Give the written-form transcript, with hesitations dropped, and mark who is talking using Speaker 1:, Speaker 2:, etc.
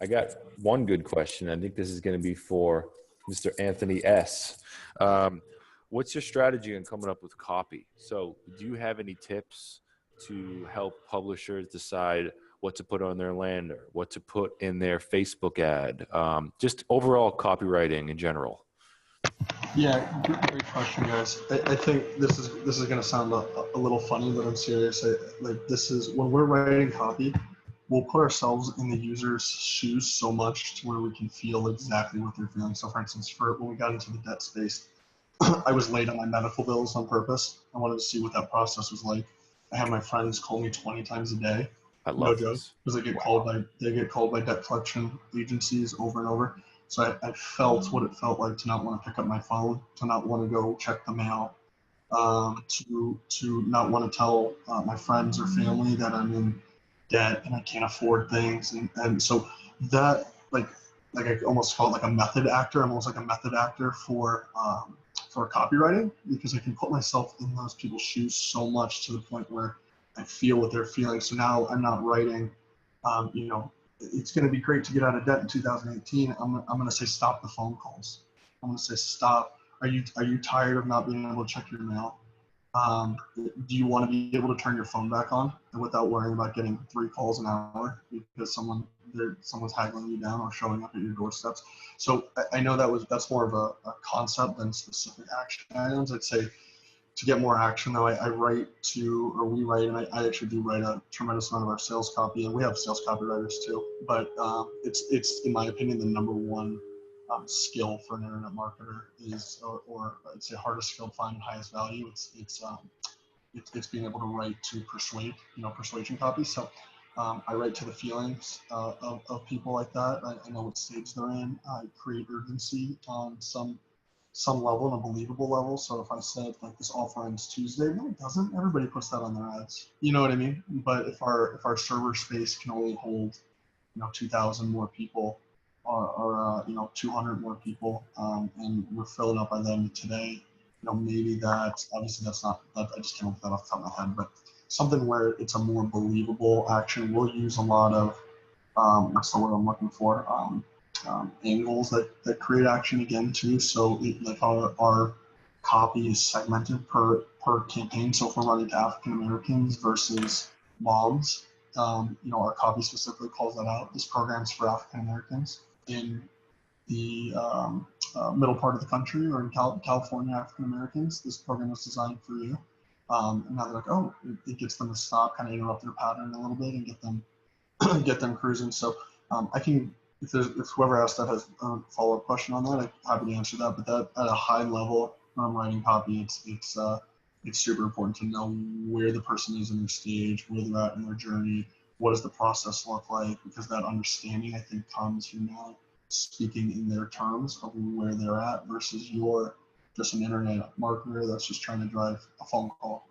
Speaker 1: I got one good question. I think this is going to be for Mr. Anthony S. What's your strategy on coming up with copy? So do you have any tips to help publishers decide what to put on their lander, what to put in their Facebook ad, just overall copywriting in general?
Speaker 2: Yeah, great question, guys. I think this is going to sound a little funny, but I'm serious. This is when we're writing copy, we'll put ourselves in the user's shoes so much to where we can feel exactly what they're feeling. So, for instance, when we got into the debt space, I was late on my medical bills on purpose. I wanted to see what that process was like. I had my friends call me 20 times a day,
Speaker 1: I
Speaker 2: no
Speaker 1: love
Speaker 2: joke,
Speaker 1: this.
Speaker 2: because they get called by debt collection agencies over and over. So I felt what it felt like to not want to pick up my phone, to not want to go check the mail, to not want to tell my friends or family that I'm in debt and I can't afford things, and so that like I almost call it like a method actor. I'm almost like a method actor for copywriting, because I can put myself in those people's shoes so much to the point where I feel what they're feeling. So now I'm not writing, it's going to be great to get out of debt in 2018. I'm going to say stop the phone calls. I'm going to say stop. Are you tired of not being able to check your mail? Do you want to be able to turn your phone back on and without worrying about getting 3 calls an hour because someone's haggling you down or showing up at your doorsteps? So I know that's more of a concept than specific action items. I'd say to get more action though, we write, and I actually do write a tremendous amount of our sales copy, and we have sales copywriters too. But it's in my opinion the number one skill for an internet marketer is, or I'd say hardest skill to find and highest value. It's being able to write to persuade, persuasion copy. So I write to the feelings of people like that. I know what stage they're in. I create urgency on some level, and a believable level. So if I said like this offer ends Tuesday, no, it doesn't. Everybody puts that on their ads. You know what I mean? But if our server space can only hold 2,000 more people, or 200 more people, and we're filling up by the end of today, maybe obviously that's not, I just can't look that off the top of my head, but something where it's a more believable action. We'll use a lot of, what's the word I'm looking for, angles that create action again too. So like our copy is segmented per campaign. So if we're running to African Americans versus moms, our copy specifically calls that out. This program's for African Americans in the middle part of the country, or in California African Americans. This program was designed for you. And now they're like, it gets them to stop, kind of interrupt their pattern a little bit, and get them cruising. So I can, if whoever asked that has a follow-up question on that, I'm happy to answer that. But that at a high level, when I'm writing copy, it's super important to know where the person is in their stage, where they're at in their journey, what does the process look like, because that understanding, I think, comes from now speaking in their terms of where they're at versus you're just an internet marketer that's just trying to drive a phone call.